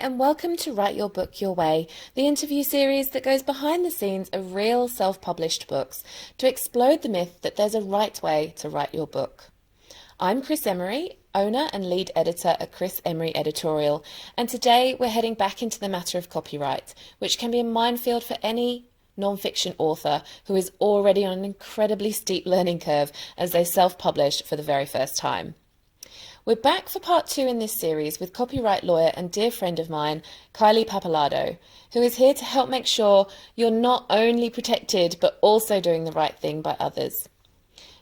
and welcome to Write Your Book Your Way, the interview series that goes behind the scenes of real self-published books to explode the myth that there's a right way to write your book. I'm Chris Emery, owner and lead editor at Chris Emery Editorial, and today we're heading back into the matter of copyright, which can be a minefield for any non-fiction author who is already on an incredibly steep learning curve as they self-publish for the very first time. We're back for part 2 in this series with copyright lawyer and dear friend of mine, Kylie Pappalardo, who is here to help make sure you're not only protected but also doing the right thing by others.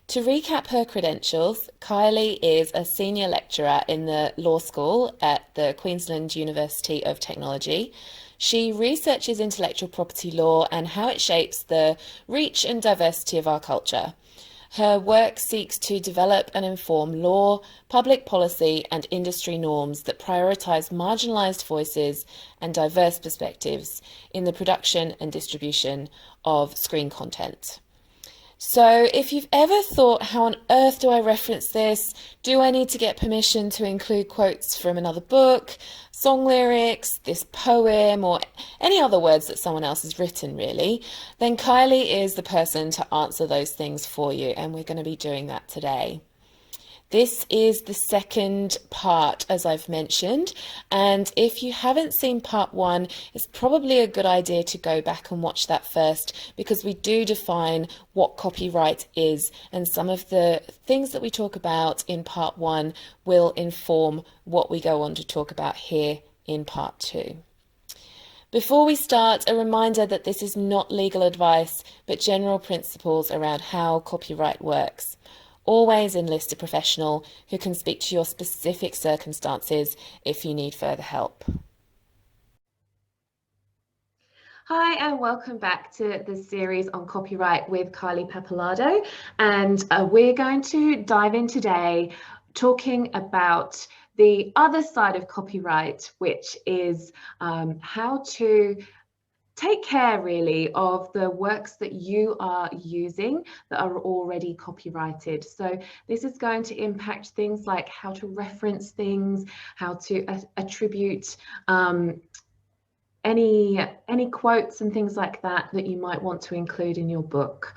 To recap her credentials, Kylie is a senior lecturer in the law school at the Queensland University of Technology. She researches intellectual property law and how it shapes the reach and diversity of our culture. Her work seeks to develop and inform law, public policy and industry norms that prioritise marginalised voices and diverse perspectives in the production and distribution of screen content. So if you've ever thought, how on earth do I reference this? Do I need to get permission to include quotes from another book, song lyrics, this poem, or any other words that someone else has written, really? Then Kylie is the person to answer those things for you, and we're going to be doing that today. This is the second part, as I've mentioned, and if you haven't seen part 1, it's probably a good idea to go back and watch that first, because we do define what copyright is, and some of the things that we talk about in part 1 will inform what we go on to talk about here in part 2. Before we start, a reminder that this is not legal advice, but general principles around how copyright works. Always enlist a professional who can speak to your specific circumstances if you need further help. Hi and welcome back to the series on copyright with Kylie Pappalardo, and we're going to dive in today talking about the other side of copyright, which is how to take care really of the works that you are using that are already copyrighted. So this is going to impact things like how to reference things, how to attribute any quotes and things like that that you might want to include in your book.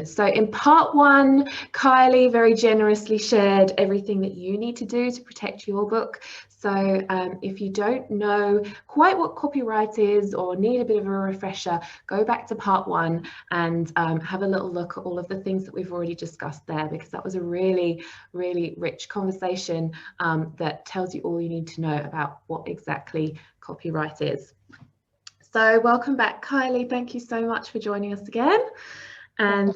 So in part 1, Kylie very generously shared everything that you need to do to protect your book. So if you don't know quite what copyright is or need a bit of a refresher, go back to part 1 and have a little look at all of the things that we've already discussed there, because that was a really, really rich conversation that tells you all you need to know about what exactly copyright is. So welcome back, Kylie. Thank you so much for joining us again. And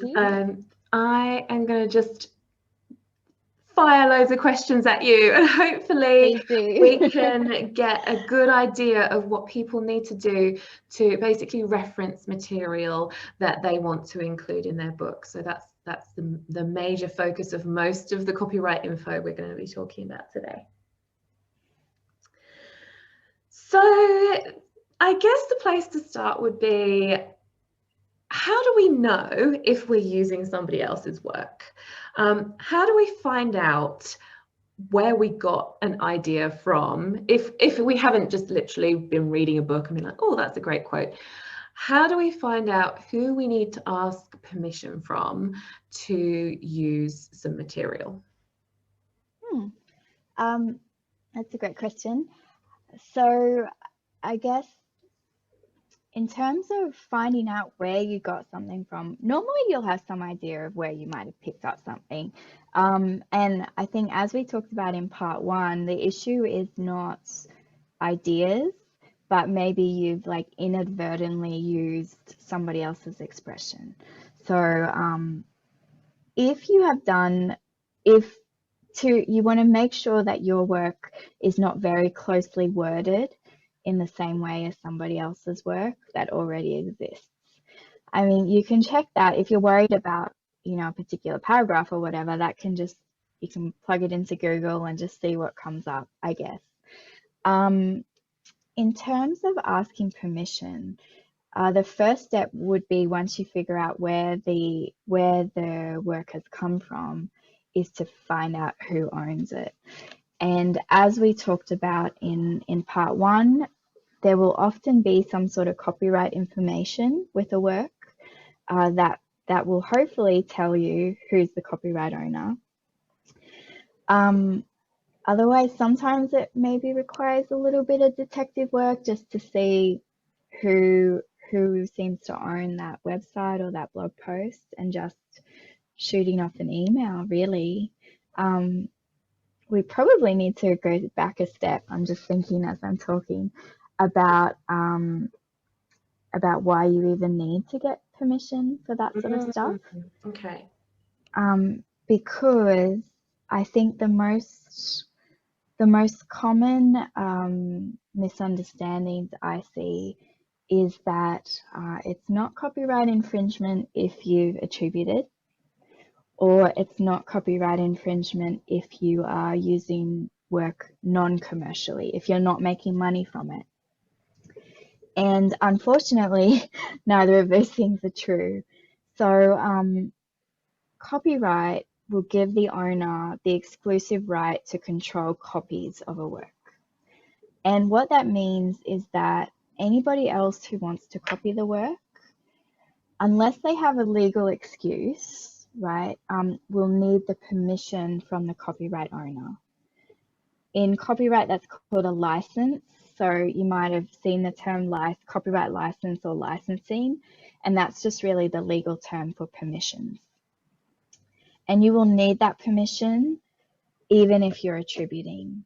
I am going to just fire loads of questions at you, and hopefully we can get a good idea of what people need to do to basically reference material that they want to include in their book. So that's the major focus of most of the copyright info we're going to be talking about today. So I guess the place to start would be, how do we know if we're using somebody else's work? How do we find out where we got an idea from if we haven't just literally been reading a book and be like, oh, that's a great quote? How do we find out who we need to ask permission from to use some material? That's a great question. So I guess in terms of finding out where you got something from, normally you'll have some idea of where you might have picked up something. And I think, as we talked about in part 1, the issue is not ideas, but maybe you've like inadvertently used somebody else's expression. So if you have done, you want to make sure that your work is not very closely worded in the same way as somebody else's work that already exists. I mean, you can check that if you're worried about, a particular paragraph or whatever, you can plug it into Google and just see what comes up, I guess. In terms of asking permission, the first step would be, once you figure out where the work has come from, is to find out who owns it. And as we talked about in part one, there will often be some sort of copyright information with a work that will hopefully tell you who's the copyright owner. Otherwise, sometimes it maybe requires a little bit of detective work just to see who seems to own that website or that blog post, and just shooting off an email, really. We probably need to go back a step. I'm just thinking as I'm talking about why you even need to get permission for that sort of stuff. Okay. Because I think the most common misunderstandings I see is that it's not copyright infringement if you've attributed, or it's not copyright infringement if you are using work non-commercially, if you're not making money from it. And unfortunately, neither of those things are true. So copyright will give the owner the exclusive right to control copies of a work. And what that means is that anybody else who wants to copy the work, unless they have a legal excuse, right, will need the permission from the copyright owner. In copyright, that's called a license. So you might have seen the term copyright license or licensing, and that's just really the legal term for permissions. And you will need that permission even if you're attributing.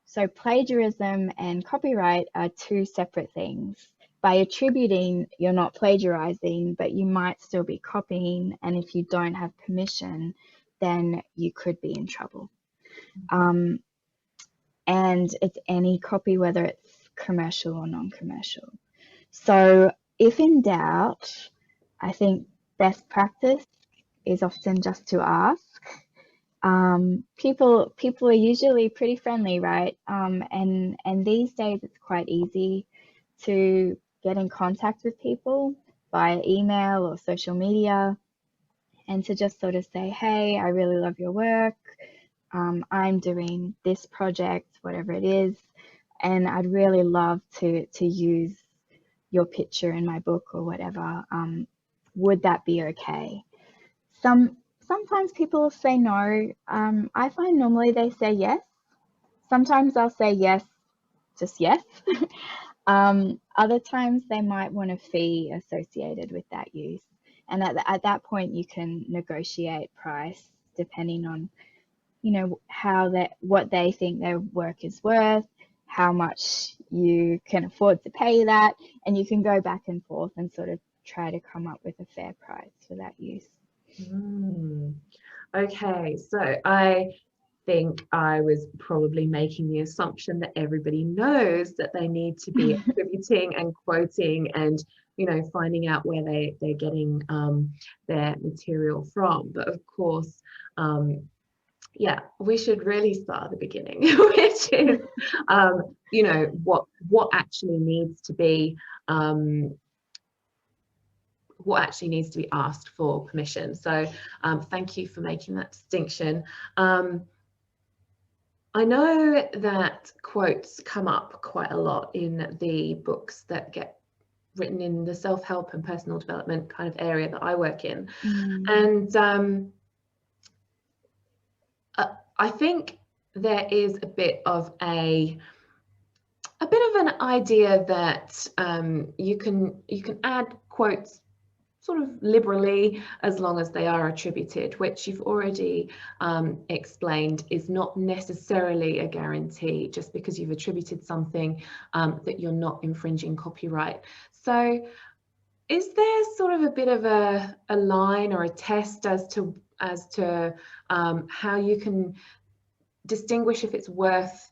So plagiarism and copyright are two separate things. By attributing, you're not plagiarizing, but you might still be copying, and if you don't have permission, then you could be in trouble. And it's any copy, whether it's commercial or non-commercial. So if in doubt, I think best practice is often just to ask. People are usually pretty friendly, right? And these days it's quite easy to get in contact with people via email or social media, and to just sort of say, hey, I really love your work. I'm doing this project, whatever it is, and I'd really love to use your picture in my book or whatever. Would that be okay? Sometimes people will say no. I find normally they say yes. Sometimes I'll say yes, just yes. Other times they might want a fee associated with that use. And at that point, you can negotiate price depending on, you know, what they think their work is worth, how much you can afford to pay that, and you can go back and forth and sort of try to come up with a fair price for that use. Okay, so I think I was probably making the assumption that everybody knows that they need to be attributing and quoting and, you know, finding out where they're getting their material from. But of course, yeah, we should really start at the beginning, which is, you know, what actually needs to be asked for permission. So thank you for making that distinction. I know that quotes come up quite a lot in the books that get written in the self-help and personal development kind of area that I work in. And I think there is a bit of an idea that you can add quotes sort of liberally as long as they are attributed, which you've already explained is not necessarily a guarantee. Just because you've attributed something that you're not infringing copyright. So is there sort of a bit of a line or a test as to how you can distinguish if it's worth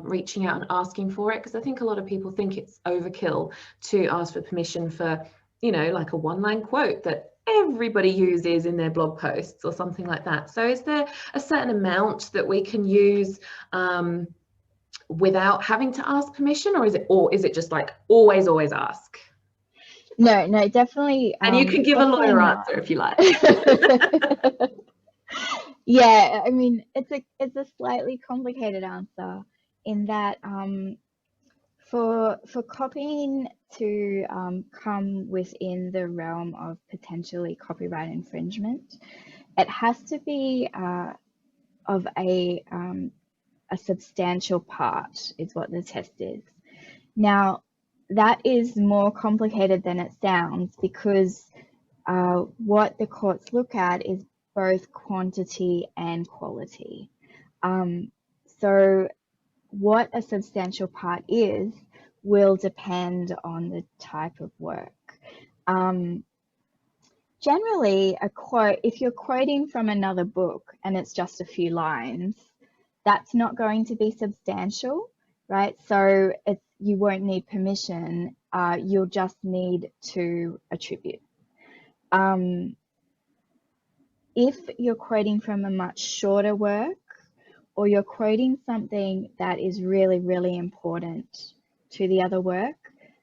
reaching out and asking for it? Because I think a lot of people think it's overkill to ask for permission for, you know, like a one-line quote that everybody uses in their blog posts or something like that. So is there a certain amount that we can use without having to ask permission, or is it just like always ask? No, definitely. And you can give a lawyer answer if you like. Yeah, I mean, it's a slightly complicated answer in that for copying to come within the realm of potentially copyright infringement, it has to be of a substantial part, is what the test is. Now, that is more complicated than it sounds because what the courts look at is both quantity and quality. So what a substantial part is will depend on the type of work. Um, Generally, a quote, if you're quoting from another book and it's just a few lines, that's not going to be substantial, right? So you won't need permission. You'll just need to attribute. If you're quoting from a much shorter work, or you're quoting something that is really, really important to the other work,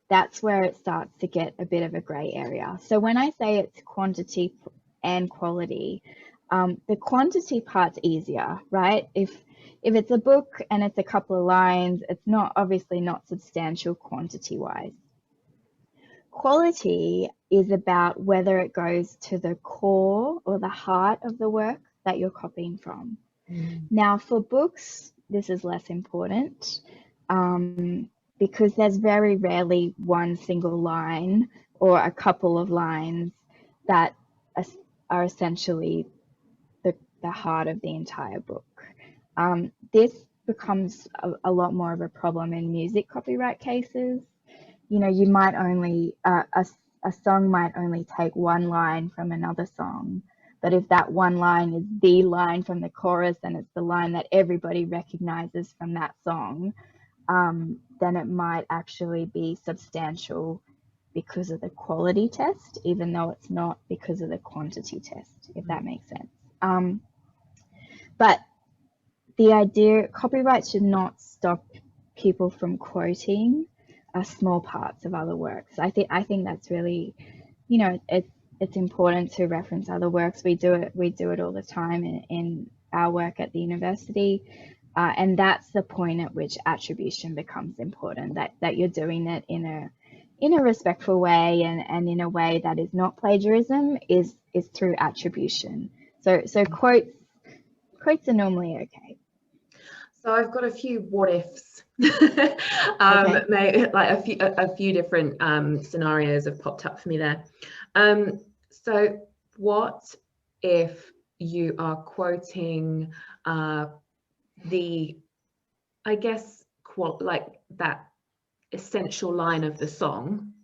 that's where it starts to get a bit of a gray area. So when I say it's quantity and quality, the quantity part's easier, right? If it's a book and it's a couple of lines, it's not obviously not substantial quantity wise. Quality is about whether it goes to the core or the heart of the work that you're copying from. Now, for books, this is less important because there's very rarely one single line or a couple of lines that are essentially the heart of the entire book. This becomes a lot more of a problem in music copyright cases. You know, you might only, a song might only take one line from another song. But if that one line is the line from the chorus and it's the line that everybody recognizes from that song, then it might actually be substantial because of the quality test, even though it's not because of the quantity test, if that makes sense. But the idea, copyright should not stop people from quoting small parts of other works. I think that's really, you know, it's important to reference other works. We do it all the time in our work at the university, and that's the point at which attribution becomes important. That you're doing it in a respectful way and in a way that is not plagiarism is through attribution. So quotes are normally okay. So I've got a few what ifs. Okay. Like a few different scenarios have popped up for me there. So what if you are quoting the, I guess, like that essential line of the song,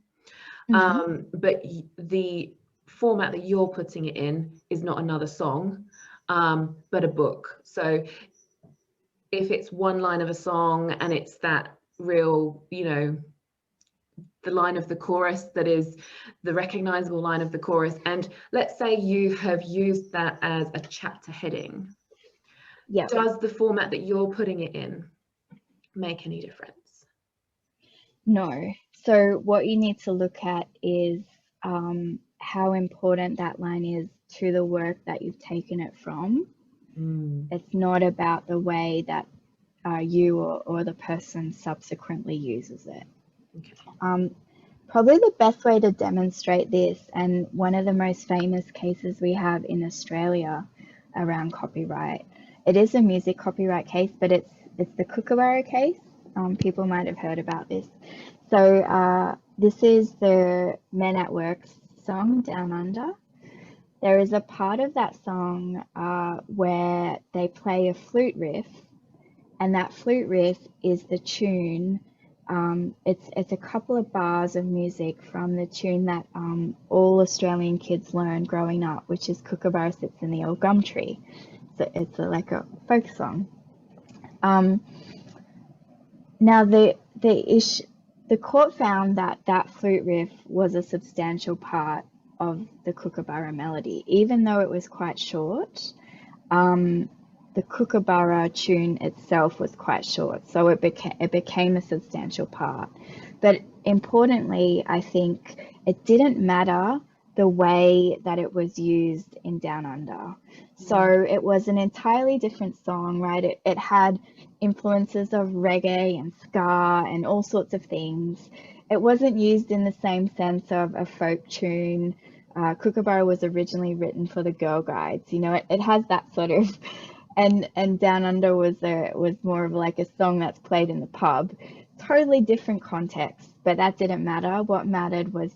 but the format that you're putting it in is not another song, but a book. So if it's one line of a song and it's that real, you know, the line of the chorus that is the recognizable line of the chorus, and let's say you have used that as a chapter heading, does the format that you're putting it in make any difference? No. So what you need to look at is how important that line is to the work that you've taken it from. It's not about the way that you or the person subsequently uses it. Okay. Probably the best way to demonstrate this, and one of the most famous cases we have in Australia around copyright, it is a music copyright case, but it's the Kookaburra case. People might have heard about this. So this is the Men at Work song, Down Under. There is a part of that song where they play a flute riff, and that flute riff is the tune. It's a couple of bars of music from the tune that all Australian kids learn growing up, which is Kookaburra Sits in the Old Gum Tree. So it's like a folk song. Now the court found that flute riff was a substantial part of the Kookaburra melody, even though it was quite short. The Kookaburra tune itself was quite short, so it became a substantial part. But importantly, I think it didn't matter the way that it was used in Down Under. So it was an entirely different song, right? It had influences of reggae and ska and all sorts of things. It wasn't used in the same sense of a folk tune. Kookaburra was originally written for the Girl Guides. It has that sort of, and Down Under was more of like a song that's played in the pub. Totally different context, but that didn't matter. What mattered was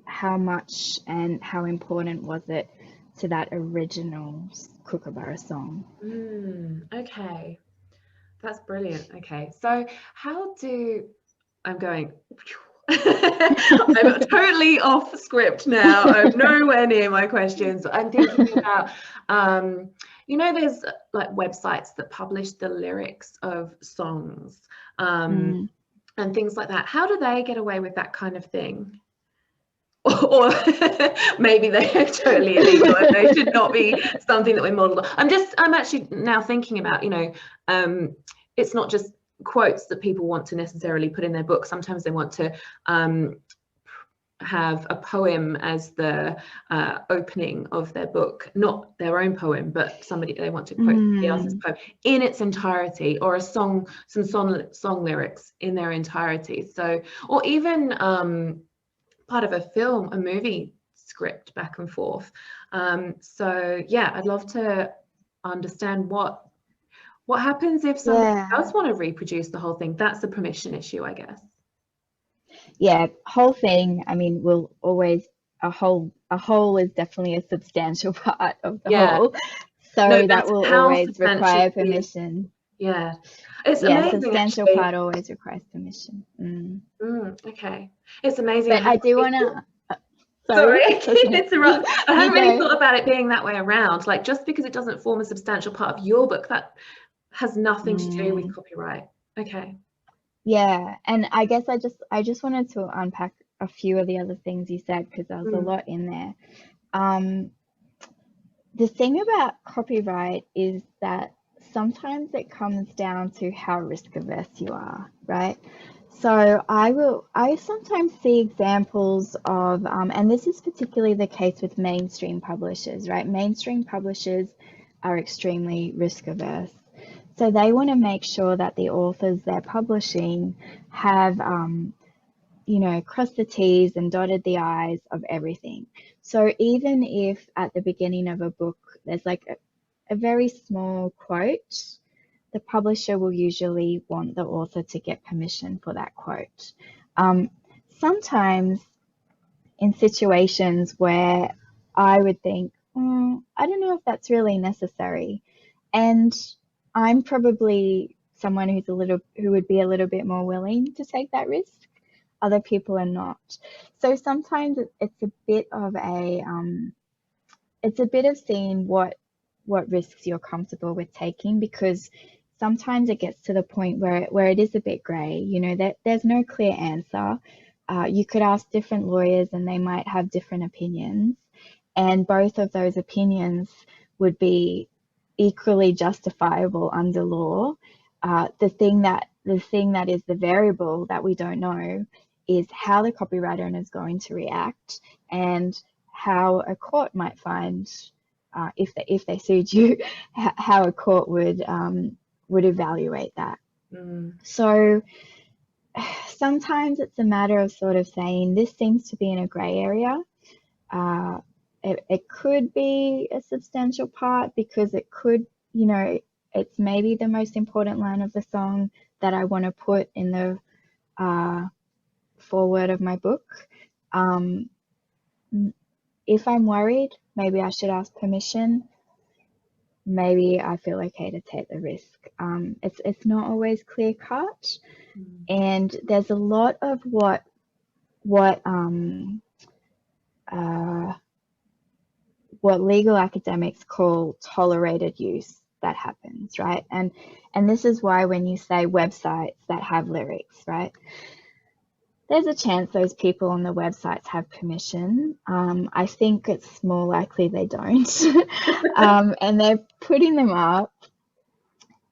how much and how important was it to that original Kookaburra song. Okay, that's brilliant. Okay, so I'm going I'm totally off script now. I'm nowhere near my questions. I'm thinking about there's like websites that publish the lyrics of songs and things like that. How do they get away with that kind of thing? Or maybe they're totally illegal and they should not be something that we model. I'm actually now thinking about, it's not just quotes that people want to necessarily put in their book. Sometimes they want to have a poem as the opening of their book, not their own poem, but they want to quote somebody else's poem in its entirety, or some song lyrics in their entirety. So, or even part of a movie script back and forth. So yeah, I'd love to understand what happens if somebody does want to reproduce the whole thing. That's a permission issue, I guess. Yeah, whole thing. I mean, will always a whole is definitely a substantial part of the whole. So that will always require permission. Yeah, it's amazing. Substantial actually. Part always requires permission. Okay, it's amazing. But I do want to. Sorry, interrupt. I haven't really thought about it being that way around. Like, just because it doesn't form a substantial part of your book, that has nothing to do with copyright. Okay. Yeah, and I guess I just wanted to unpack a few of the other things you said, because there was a lot in there. The thing about copyright is that sometimes it comes down to how risk averse you are, right? So I sometimes see examples of, and this is particularly the case with mainstream publishers, right? Mainstream publishers are extremely risk averse. So they want to make sure that the authors they're publishing have, crossed the T's and dotted the I's of everything. So even if at the beginning of a book there's like a very small quote, the publisher will usually want the author to get permission for that quote. Sometimes in situations where I would think, I don't know if that's really necessary, and I'm probably someone who would be a little bit more willing to take that risk. Other people are not. So sometimes it's a bit of seeing what risks you're comfortable with taking, because sometimes it gets to the point where it is a bit grey. There's no clear answer. You could ask different lawyers and they might have different opinions, and both of those opinions would be equally justifiable under law. The thing that is the variable that we don't know is how the copyright owner is going to react, and how a court might find, if they sued you, how a court would evaluate that. So sometimes it's a matter of sort of saying, this seems to be in a grey area. It could be a substantial part, because it could, it's maybe the most important line of the song that I want to put in the foreword of my book. If I'm worried, maybe I should ask permission. Maybe I feel okay to take the risk. It's not always clear cut, and there's a lot of what legal academics call tolerated use that happens, right? And this is why when you say websites that have lyrics, right, there's a chance those people on the websites have permission. I think it's more likely they don't. And they're putting them up,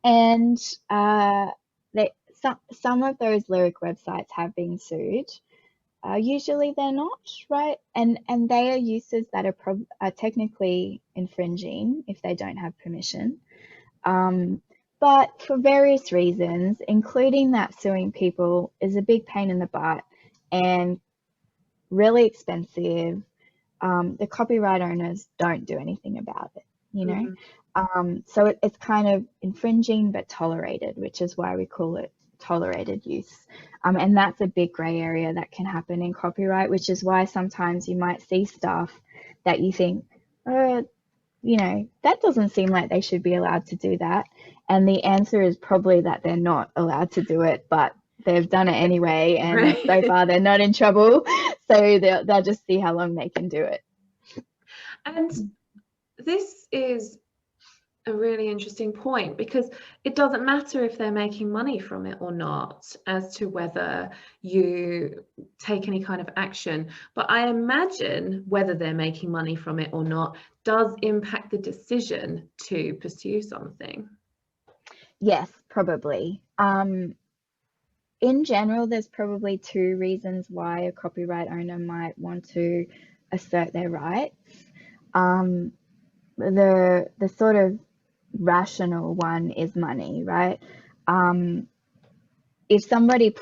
and some of those lyric websites have been sued. Usually they're not, right? And they are uses that are technically infringing if they don't have permission. But for various reasons, including that suing people is a big pain in the butt and really expensive. The copyright owners don't do anything about it, you know? So it's kind of infringing but tolerated, which is why we call it tolerated use. And that's a big gray area that can happen in copyright, which is why sometimes you might see stuff that you think, you know, that doesn't seem like they should be allowed to do that. And the answer is probably that they're not allowed to do it, but they've done it anyway, and Right. so far they're not in trouble. So they'll just see how long they can do it. And this is a really interesting point, because it doesn't matter if they're making money from it or not as to whether you take any kind of action. But I imagine whether they're making money from it or not does impact the decision to pursue something. Yes, probably. In general, there's probably two reasons why a copyright owner might want to assert their rights. The sort of rational one is money, right? If somebody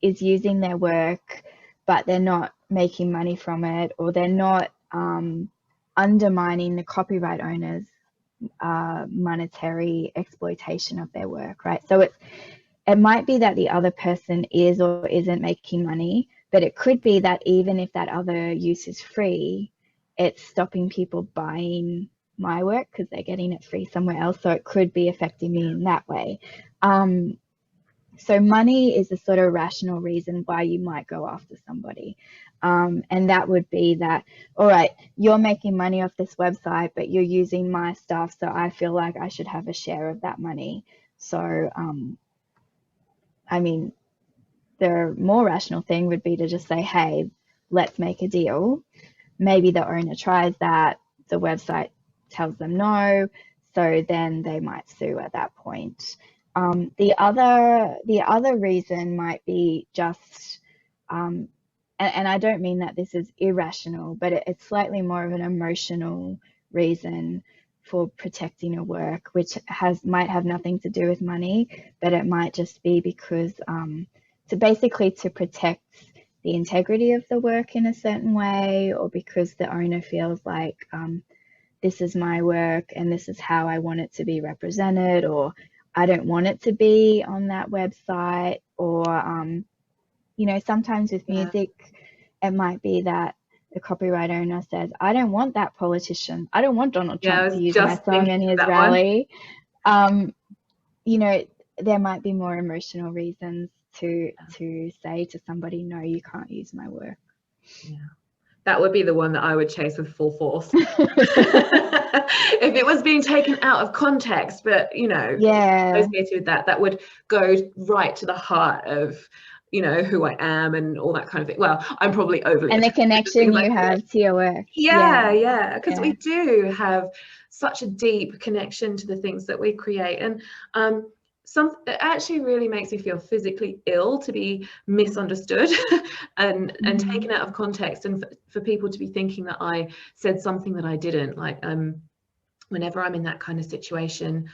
is using their work, but they're not making money from it, or they're not undermining the copyright owner's monetary exploitation of their work, right? So it might be that the other person is or isn't making money, but it could be that even if that other use is free, it's stopping people buying my work because they're getting it free somewhere else. So it could be affecting me in that way. So money is a sort of rational reason why you might go after somebody. And that would be that, all right, you're making money off this website, but you're using my stuff, so I feel like I should have a share of that money. So, I mean, the more rational thing would be to just say, hey, let's make a deal. Maybe the owner tries that, the website tells them no, so then they might sue at that point. The other reason might be just, and I don't mean that this is irrational, but it's slightly more of an emotional reason for protecting your work, which might have nothing to do with money, but it might just be because to protect the integrity of the work in a certain way, or because the owner feels like this is my work and this is how I want it to be represented, or I don't want it to be on that website, or you know, sometimes with music, it might be that the copyright owner says, I don't want that politician, I don't want Donald Trump to use my song in his rally. You know, there might be more emotional reasons to say to somebody, no, you can't use my work. Yeah, that would be the one that I would chase with full force. If it was being taken out of context, but you know, associated with that would go right to the heart of, you know, who I am and all that kind of thing. Well, I'm probably overly, and the connection you have to your work. Because we do have such a deep connection to the things that we create, and it actually really makes me feel physically ill to be misunderstood and taken out of context, and for people to be thinking that I said something that I didn't. Like whenever I'm in that kind of situation,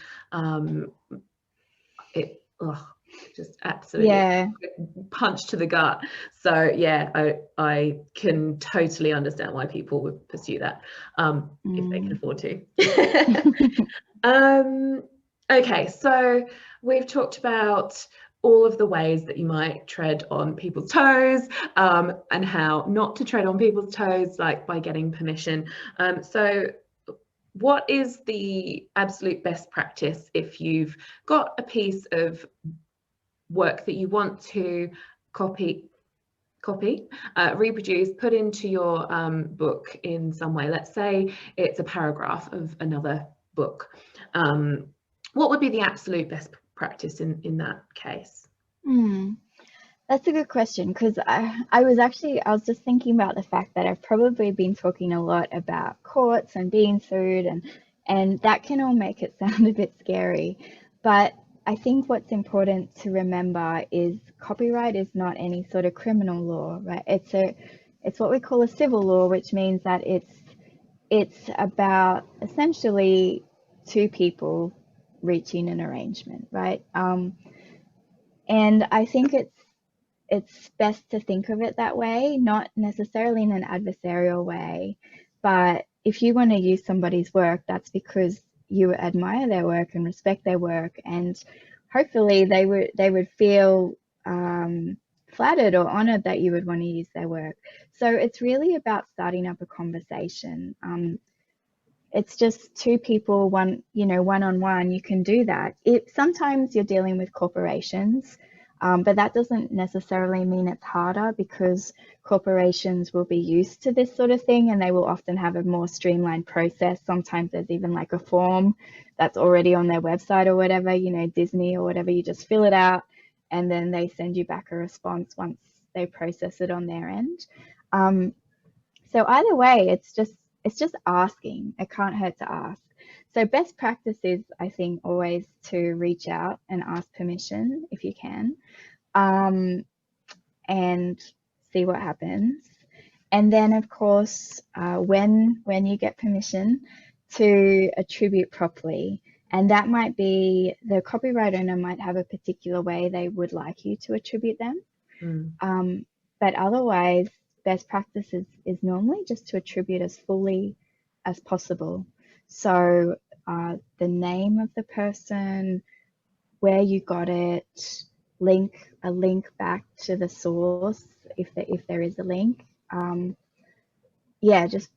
it just absolutely punch to the gut. So yeah, I can totally understand why people would pursue that if they can afford to. Okay, so we've talked about all of the ways that you might tread on people's toes, and how not to tread on people's toes, like by getting permission. So what is the absolute best practice if you've got a piece of work that you want to copy, reproduce, put into your book in some way? Let's say it's a paragraph of another book. What would be the absolute best practice in that case? That's a good question, because I was just thinking about the fact that I've probably been talking a lot about courts and being sued, and that can all make it sound a bit scary. But I think what's important to remember is copyright is not any sort of criminal law, right? It's what we call a civil law, which means that it's about essentially two people reaching an arrangement, right? And I think it's best to think of it that way, not necessarily in an adversarial way, but if you want to use somebody's work, that's because you admire their work and respect their work, and hopefully they would feel flattered or honored that you would want to use their work. So it's really about starting up a conversation. It's just two people, one-on-one, you can do that. Sometimes you're dealing with corporations, but that doesn't necessarily mean it's harder, because corporations will be used to this sort of thing and they will often have a more streamlined process. Sometimes there's even like a form that's already on their website or whatever, Disney or whatever, you just fill it out and then they send you back a response once they process it on their end. So either way, it's just asking. It can't hurt to ask. So best practice is, I think, always to reach out and ask permission if you can, and see what happens. And then, of course, when you get permission, to attribute properly. And that might be, the copyright owner might have a particular way they would like you to attribute them. But otherwise, best practice is normally just to attribute as fully as possible. So the name of the person, where you got it, a link back to the source if there is a link. Yeah, just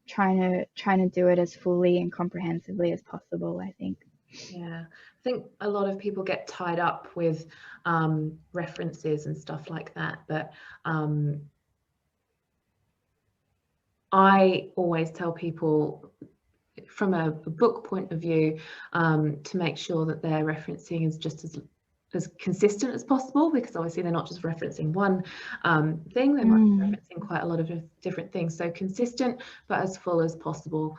trying to do it as fully and comprehensively as possible, I think. Yeah, I think a lot of people get tied up with references and stuff like that, but I always tell people from a book point of view to make sure that their referencing is just as consistent as possible, because obviously they're not just referencing one thing, they might be referencing quite a lot of different things. So consistent, but as full as possible.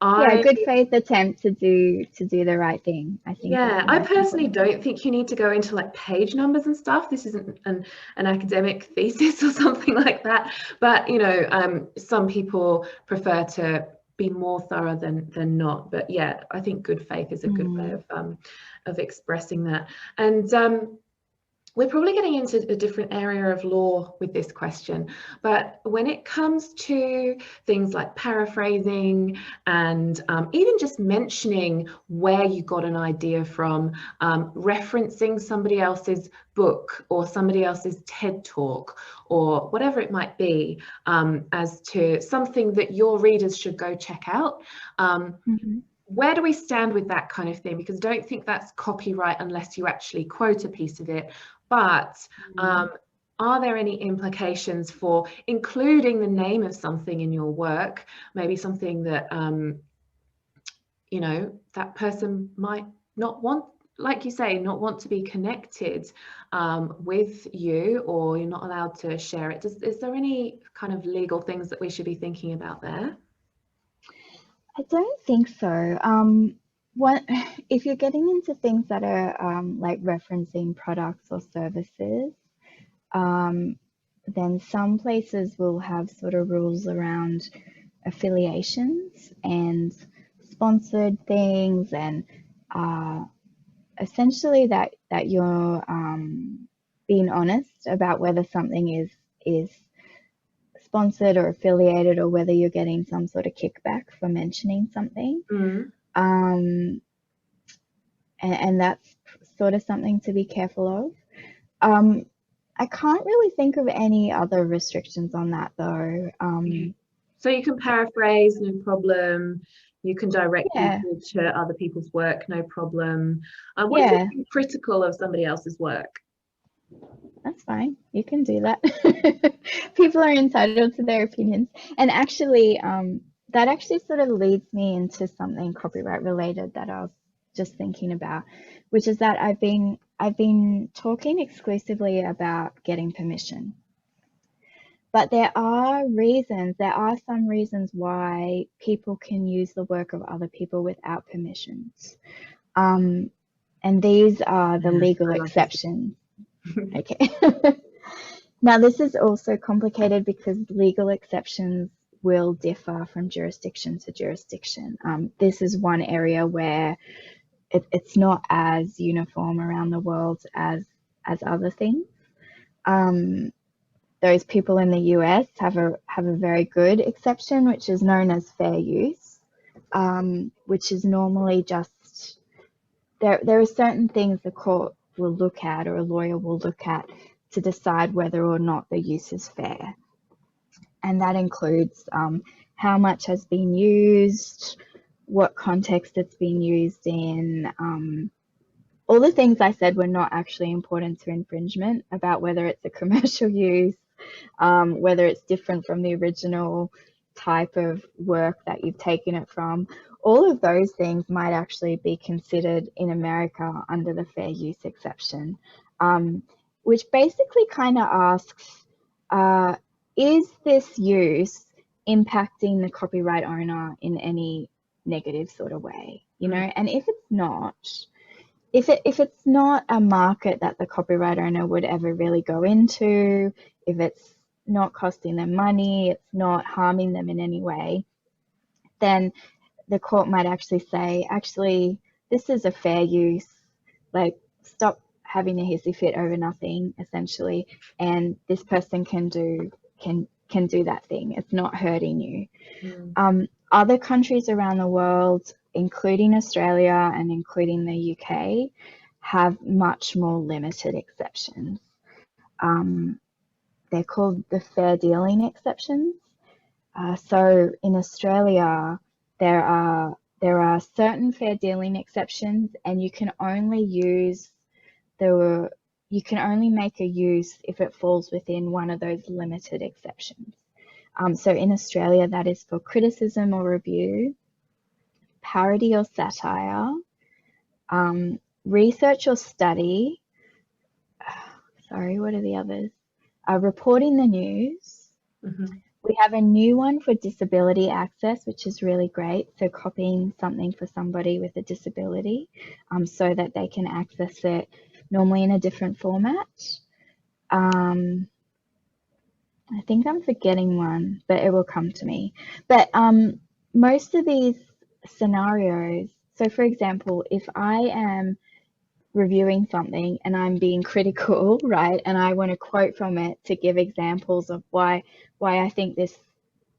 Yeah, good faith attempt to do the right thing. I think. Yeah, I personally don't think you need to go into like page numbers and stuff. This isn't an academic thesis or something like that. But some people prefer to be more thorough than not. But yeah, I think good faith is a good way of expressing that. And we're probably getting into a different area of law with this question, but when it comes to things like paraphrasing and even just mentioning where you got an idea from, referencing somebody else's book or somebody else's TED talk or whatever it might be, as to something that your readers should go check out. Where do we stand with that kind of thing? Because I don't think that's copyright unless you actually quote a piece of it. But are there any implications for including the name of something in your work? Maybe something that, that person might not want, like you say, not want to be connected with you, or you're not allowed to share it. Is there any kind of legal things that we should be thinking about there? I don't think so. If you're getting into things that are like referencing products or services, then some places will have sort of rules around affiliations and sponsored things, and essentially that you're being honest about whether something is sponsored or affiliated, or whether you're getting some sort of kickback for mentioning something. And that's sort of something to be careful of. I can't really think of any other restrictions on that though. So you can paraphrase, no problem. You can direct people to other people's work, no problem. What if you're being critical of somebody else's work? That's fine. You can do that. People are entitled to their opinions. And actually, that actually sort of leads me into something copyright related that I was just thinking about, which is that I've been talking exclusively about getting permission. But there are some reasons why people can use the work of other people without permissions. And these are the legal I love this. exceptions. Okay. Now, this is also complicated because legal exceptions will differ from jurisdiction to jurisdiction. This is one area where it's not as uniform around the world as other things. Those people in the US have a very good exception, which is known as fair use, which is normally just there are certain things the court will look at or a lawyer will look at to decide whether or not the use is fair. And that includes how much has been used, what context it's been used in. All the things I said were not actually important to infringement, about whether it's a commercial use, whether it's different from the original type of work that you've taken it from. All of those things might actually be considered in America under the fair use exception, which basically kind of asks, is this use impacting the copyright owner in any negative sort of way? And if it's not, if it's not a market that the copyright owner would ever really go into, if it's not costing them money, it's not harming them in any way, then the court might actually say, actually, this is a fair use, like stop having a hissy fit over nothing, essentially, and this person can do that thing. It's not hurting you. Other countries around the world, including Australia and including the UK, have much more limited exceptions. They're called the fair dealing exceptions. So in Australia, there are certain fair dealing exceptions, and you can only make a use if it falls within one of those limited exceptions. So in Australia, that is for criticism or review, parody or satire, research or study. Sorry, what are the others? Reporting the news. We have a new one for disability access, which is really great. So copying something for somebody with a disability, so that they can access it normally in a different format. I think I'm forgetting one, but it will come to me. But most of these scenarios, so for example, if I am reviewing something and I'm being critical, right, and I want to quote from it to give examples of why I think this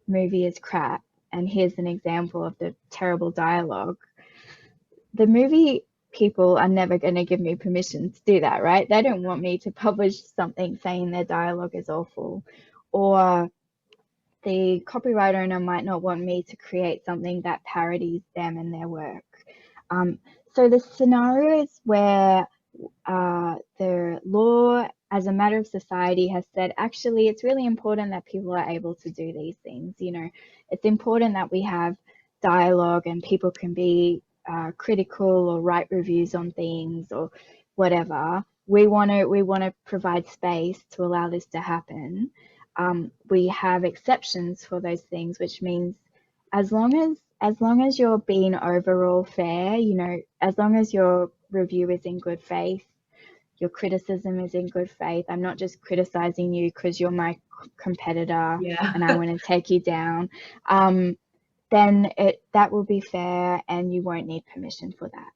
movie is crap, and here's an example of the terrible dialogue, the movie people are never going to give me permission to do that, right? They don't want me to publish something saying their dialogue is awful, or the copyright owner might not want me to create something that parodies them and their work. So the scenarios where the law, as a matter of society, has said, actually, it's really important that people are able to do these things. It's important that we have dialogue and people can be critical or write reviews on things or whatever. We want to provide space to allow this to happen. We have exceptions for those things, which means as long as you're being overall fair, as long as your review is in good faith, your criticism is in good faith. I'm not just criticizing you because you're my competitor and I want to take you down. Then that will be fair and you won't need permission for that.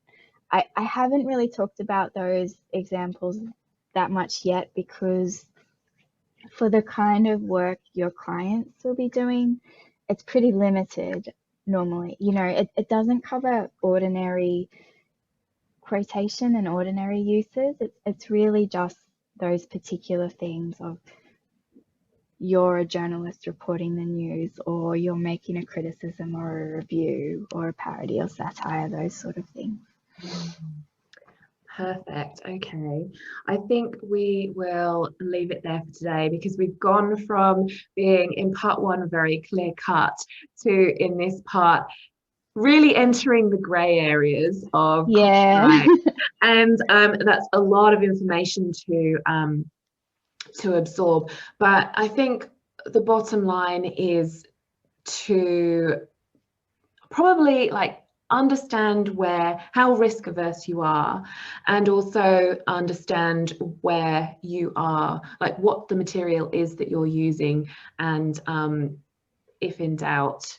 I haven't really talked about those examples that much yet, because for the kind of work your clients will be doing, it's pretty limited normally. It doesn't cover ordinary quotation and ordinary uses. It's really just those particular things of you're a journalist reporting the news, or you're making a criticism or a review or a parody or satire, those sort of things. Perfect. Okay. I think we will leave it there for today, because we've gone from being in part one very clear cut to, in this part, really entering the grey areas of copyright. And that's a lot of information to absorb. But I think the bottom line is to probably understand how risk averse you are, and also understand where you are, like what the material is that you're using, and if in doubt,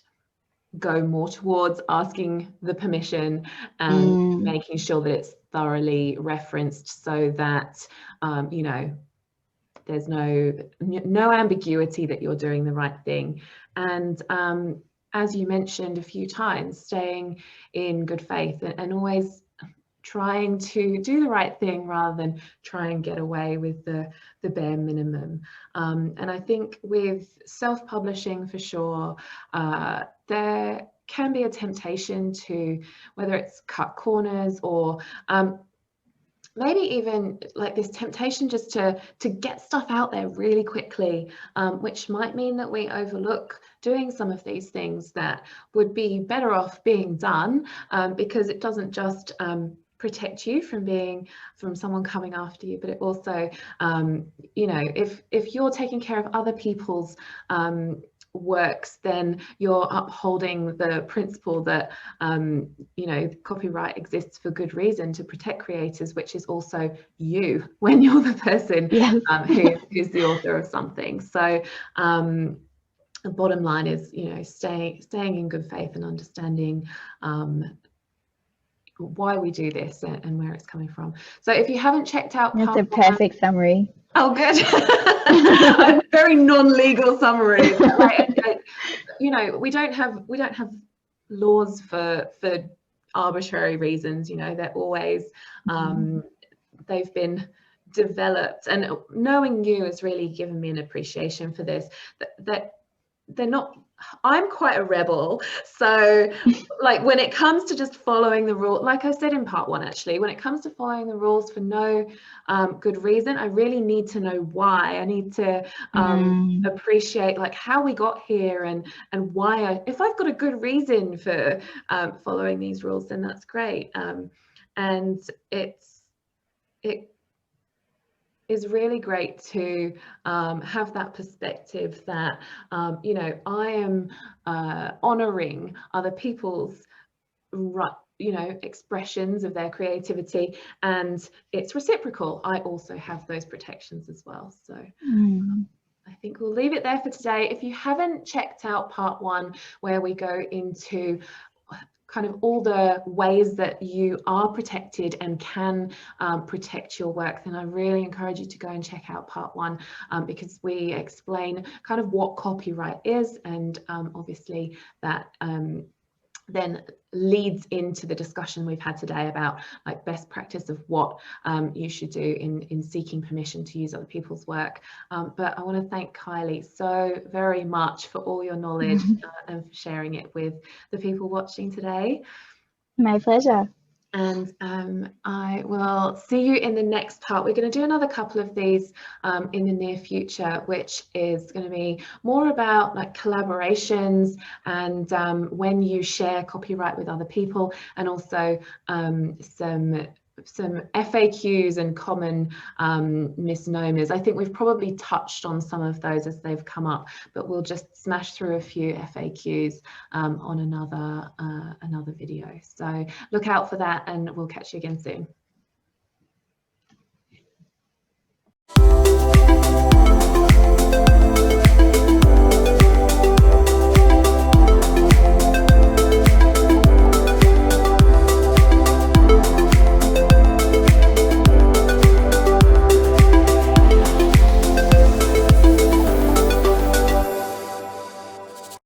go more towards asking the permission and making sure that it's thoroughly referenced, so that you know, there's no ambiguity that you're doing the right thing. And as you mentioned a few times, staying in good faith and always trying to do the right thing rather than try and get away with the bare minimum. And I think with self-publishing, for sure, there can be a temptation to, whether it's cut corners or maybe even like this temptation just to get stuff out there really quickly, which might mean that we overlook doing some of these things that would be better off being done, because it doesn't just protect you from someone coming after you, but it also, you know, if you're taking care of other people's works, then you're upholding the principle that you know, copyright exists for good reason, to protect creators, which is also you when you're the person who's the author of something. So the bottom line is, you know, staying in good faith and understanding why we do this and where it's coming from. So if you haven't checked out that's a perfect summary. Oh, good. A very non-legal summary. Right? You know, we don't have laws for arbitrary reasons. You know, they're always they've been developed, and knowing you has really given me an appreciation for this. That they're not. I'm quite a rebel, so like when it comes to just following the rule, like I said in part one, actually, when it comes to following the rules for no good reason, I really need to know why. I need to appreciate like how we got here and why. If I've got a good reason for following these rules, then that's great. And it is really great to have that perspective that, you know, I am honouring other people's, you know, expressions of their creativity, and it's reciprocal. I also have those protections as well. So I think we'll leave it there for today. If you haven't checked out part one, where we go into kind of all the ways that you are protected and can protect your work, then I really encourage you to go and check out part one, because we explain kind of what copyright is, and obviously that then leads into the discussion we've had today about like best practice of what you should do in seeking permission to use other people's work. But I want to thank Kylie so very much for all your knowledge and for sharing it with the people watching today. My pleasure. And I will see you in the next part. We're going to do another couple of these in the near future, which is going to be more about like collaborations and when you share copyright with other people, and also some FAQs and common misnomers. I think we've probably touched on some of those as they've come up, but we'll just smash through a few FAQs on another video. So look out for that, and we'll catch you again soon.